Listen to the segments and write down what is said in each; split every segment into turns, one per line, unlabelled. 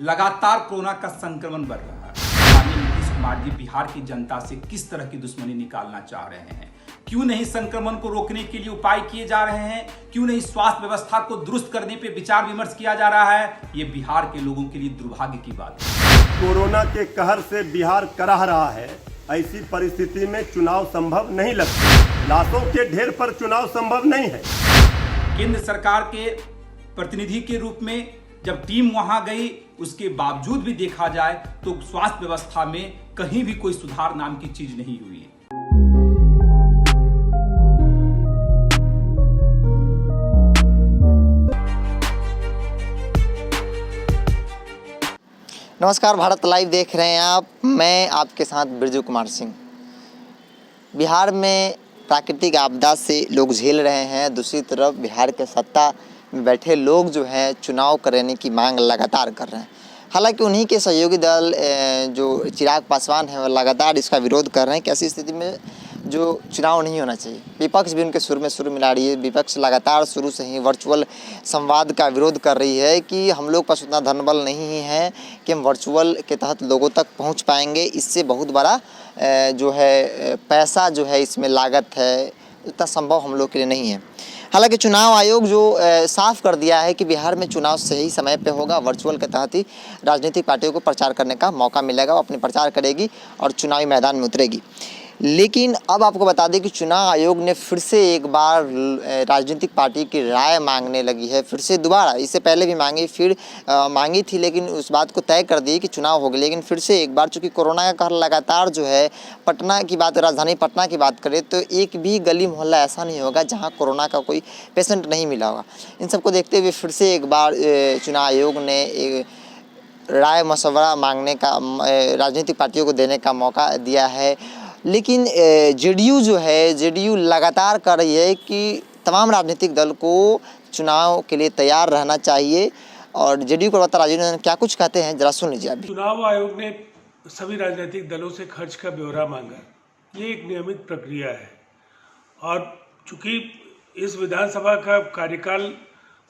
लगातार कोरोना का संक्रमण बढ़ रहा है। माननीय नीतीश कुमार जी बिहार की जनता से किस तरह की दुश्मनी निकालना चाह रहे हैं? क्यों नहीं संक्रमण को रोकने के लिए उपाय किए जा रहे हैं? क्यों नहीं स्वास्थ्य व्यवस्था को दुरुस्त करने पे विचार विमर्श किया जा रहा है? ये बिहार के लोगों के लिए दुर्भाग्य की बात है।
कोरोना के कहर से बिहार कराह रहा है। ऐसी परिस्थिति में चुनाव संभव नहीं लगता। लाशों के ढेर पर चुनाव संभव नहीं है।
केंद्र सरकार के प्रतिनिधि के रूप में जब टीम वहां गई, उसके बावजूद भी देखा जाए तो स्वास्थ्य व्यवस्था में कहीं भी कोई सुधार नाम की चीज नहीं हुई है।
नमस्कार, भारत लाइव देख रहे हैं आप। मैं आपके साथ बिरजू कुमार सिंह। बिहार में प्राकृतिक आपदा से लोग झेल रहे हैं। दूसरी तरफ बिहार के सत्ता में बैठे लोग जो हैं चुनाव कराने की मांग लगातार कर रहे हैं। हालांकि उन्हीं के सहयोगी दल जो चिराग पासवान हैं वो लगातार इसका विरोध कर रहे हैं कि ऐसी स्थिति में जो चुनाव नहीं होना चाहिए। विपक्ष भी उनके सुर में सुर मिला रही है। विपक्ष लगातार शुरू से ही वर्चुअल संवाद का विरोध कर रही है कि हम लोग पास उतना धनबल नहीं है कि हम वर्चुअल के तहत लोगों तक पहुंच पाएंगे। इससे बहुत बड़ा जो है पैसा जो है इसमें लागत है, उतना संभव हम लोग के लिए नहीं है। हालांकि चुनाव आयोग जो साफ कर दिया है कि बिहार में चुनाव सही समय पे होगा, वर्चुअल के तहत ही राजनीतिक पार्टियों को प्रचार करने का मौका मिलेगा। वो अपने प्रचार करेगी और चुनावी मैदान में उतरेगी। लेकिन अब आपको बता दें कि चुनाव आयोग ने फिर से एक बार राजनीतिक पार्टी की राय मांगने लगी है। फिर से दोबारा, इससे पहले भी मांगी थी, लेकिन उस बात को तय कर दी कि चुनाव होगी। लेकिन फिर से एक बार, चूँकि कोरोना का कहर लगातार जो है, पटना की बात, राजधानी पटना की बात करें तो एक भी गली मोहल्ला ऐसा नहीं होगा जहाँ कोरोना का कोई पेशेंट नहीं मिला होगा। इन सबको देखते हुए फिर से एक बार चुनाव आयोग ने एक राय मशवरा मांगने का, राजनीतिक पार्टियों को देने का मौका दिया है। लेकिन जेडीयू जो है, जेडीयू लगातार कर रही है कि तमाम राजनीतिक दल को चुनाव के लिए तैयार रहना चाहिए। और जेडीयू प्रवक्ता राजीव रंजन क्या कुछ कहते हैं, जरा सुन लीजिए अभी।
चुनाव आयोग ने सभी राजनीतिक दलों से खर्च का ब्यौरा मांगा। ये एक नियमित प्रक्रिया है और चूंकि इस विधानसभा का कार्यकाल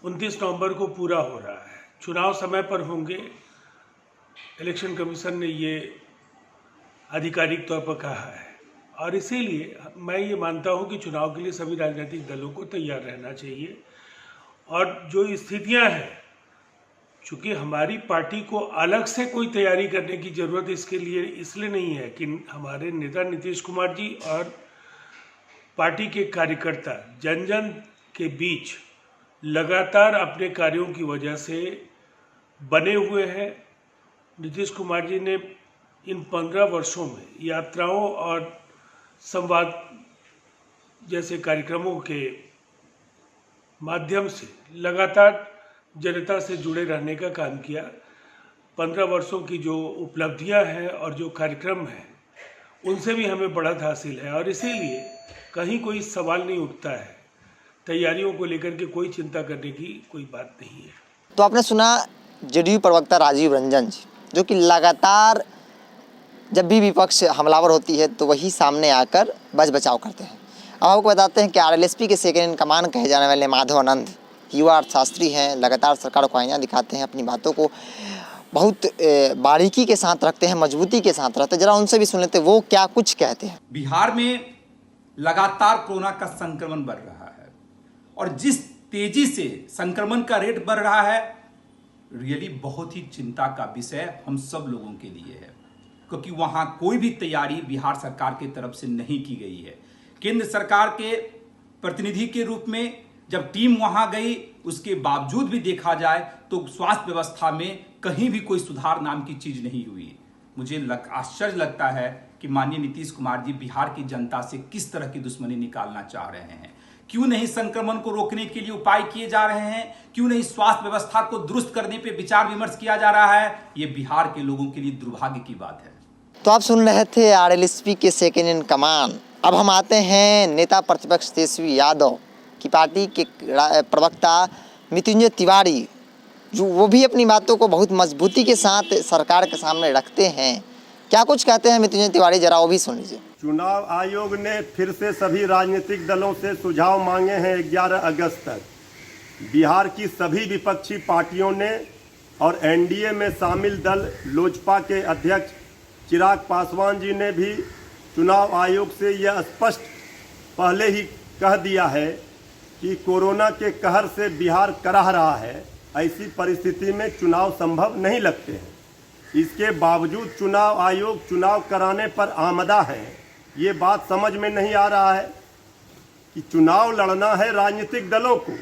29 नवंबर को पूरा हो रहा है, चुनाव समय पर होंगे। इलेक्शन कमीशन ने ये आधिकारिक तौर पर कहा है और इसीलिए मैं ये मानता हूँ कि चुनाव के लिए सभी राजनीतिक दलों को तैयार रहना चाहिए। और जो स्थितियाँ हैं, चूँकि हमारी पार्टी को अलग से कोई तैयारी करने की ज़रूरत इसलिए नहीं है कि हमारे नेता नीतीश कुमार जी और पार्टी के कार्यकर्ता जन जन के बीच लगातार अपने कार्यों की वजह से बने हुए हैं। नीतीश कुमार जी ने इन 15 वर्षों में यात्राओं और संवाद जैसे कार्यक्रमों के माध्यम से लगातार जनता से जुड़े रहने का काम किया। 15 वर्षों की जो उपलब्धियां हैं और जो कार्यक्रम हैं, उनसे भी हमें बढ़त हासिल है और इसीलिए कहीं कोई सवाल नहीं उठता है। तैयारियों को लेकर के कोई चिंता करने की कोई बात नहीं है।
तो आपने सुना जेडीयू प्रवक्ता राजीव रंजन जी, जो कि लगातार जब भी विपक्ष हमलावर होती है तो वही सामने आकर बच बचाव करते हैं। अब आपको बताते हैं कि आरएलएसपी के सेकेंड इन कमान कहे जाने वाले माधव आनंद युवा अर्थशास्त्री हैं। लगातार सरकार को आईना दिखाते हैं, अपनी बातों को बहुत बारीकी के साथ रखते हैं, मजबूती के साथ रखते हैं। जरा उनसे भी सुन लेते हैं वो क्या कुछ कहते हैं।
बिहार में लगातार कोरोना का संक्रमण बढ़ रहा है और जिस तेजी से संक्रमण का रेट बढ़ रहा है, रियली बहुत ही चिंता का विषय हम सब लोगों के लिए है, क्योंकि वहां कोई भी तैयारी बिहार सरकार की तरफ से नहीं की गई है। केंद्र सरकार के प्रतिनिधि के रूप में जब टीम वहां गई, उसके बावजूद भी देखा जाए तो स्वास्थ्य व्यवस्था में कहीं भी कोई सुधार नाम की चीज नहीं हुई। मुझे आश्चर्य लगता है कि माननीय नीतीश कुमार जी बिहार की जनता से किस तरह की दुश्मनी निकालना चाह रहे हैं। क्यों नहीं संक्रमण को रोकने के लिए उपाय किए जा रहे हैं? क्यों नहीं स्वास्थ्य व्यवस्था को दुरुस्त करने पे विचार विमर्श किया जा रहा है? ये बिहार के लोगों के लिए दुर्भाग्य की बात है।
तो आप सुन रहे थे आरएलएसपी के सेकेंड इन कमान। अब हम आते हैं नेता प्रतिपक्ष तेजस्वी यादव की पार्टी के प्रवक्ता मृत्युंजय तिवारी, जो वो भी अपनी बातों को बहुत मजबूती के साथ सरकार के सामने रखते हैं। क्या कुछ कहते हैं मृत्युंजय तिवारी, जरा वो भी सुन लीजिए।
चुनाव आयोग ने फिर से सभी राजनीतिक दलों से सुझाव मांगे हैं। 11 अगस्त तक बिहार की सभी विपक्षी पार्टियों ने और एनडीए में शामिल दल लोजपा के अध्यक्ष चिराग पासवान जी ने भी चुनाव आयोग से यह स्पष्ट पहले ही कह दिया है कि कोरोना के कहर से बिहार कराह रहा है। ऐसी परिस्थिति में चुनाव संभव नहीं लगते हैं। इसके बावजूद चुनाव आयोग चुनाव कराने पर आमदा है। ये बात समझ में नहीं आ रहा है कि चुनाव लड़ना है राजनीतिक दलों को,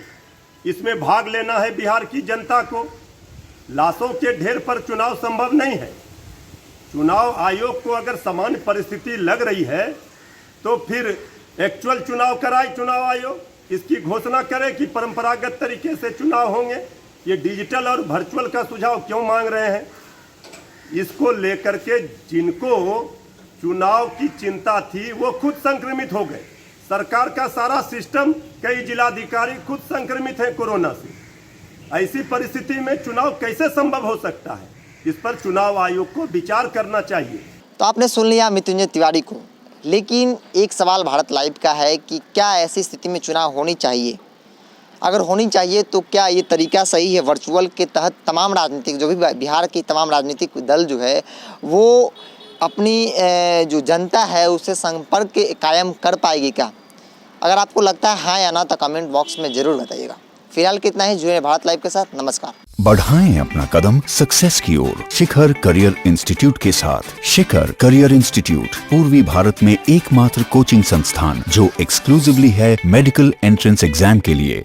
इसमें भाग लेना है बिहार की जनता को। लाशों के ढेर पर चुनाव संभव नहीं है। चुनाव आयोग को अगर सामान्य परिस्थिति लग रही है तो फिर एक्चुअल चुनाव कराए चुनाव आयोग, इसकी घोषणा करे कि परंपरागत तरीके से चुनाव होंगे। ये डिजिटल और वर्चुअल का सुझाव क्यों मांग रहे हैं? इसको लेकर के जिनको चुनाव की चिंता थी वो खुद संक्रमित हो गए। सरकार का सारा सिस्टम, कई जिलाधिकारी खुद संक्रमित हैं कोरोना से। ऐसी परिस्थिति में चुनाव कैसे संभव हो सकता है? इस पर चुनाव आयोग को विचार करना चाहिए।
तो आपने सुन लिया मृत्युंजय तिवारी को, लेकिन एक सवाल भारत लाइव का है कि क्या ऐसी स्थिति में चुनाव होनी चाहिए? अगर होनी चाहिए तो क्या ये तरीका सही है? वर्चुअल के तहत तमाम राजनीतिक जो भी बिहार की तमाम राजनीतिक दल जो है वो अपनी जो जनता है उससे संपर्क कायम कर पाएगी क्या? अगर आपको लगता है हाँ या ना तो कमेंट बॉक्स में ज़रूर बताइएगा। फिलहाल कितना ही, जुड़े भारत लाइव के साथ। नमस्कार।
बढ़ाएं अपना कदम सक्सेस की ओर शिखर करियर इंस्टीट्यूट के साथ। शिखर करियर इंस्टीट्यूट पूर्वी भारत में एकमात्र कोचिंग संस्थान जो एक्सक्लूसिवली है मेडिकल एंट्रेंस एग्जाम के लिए।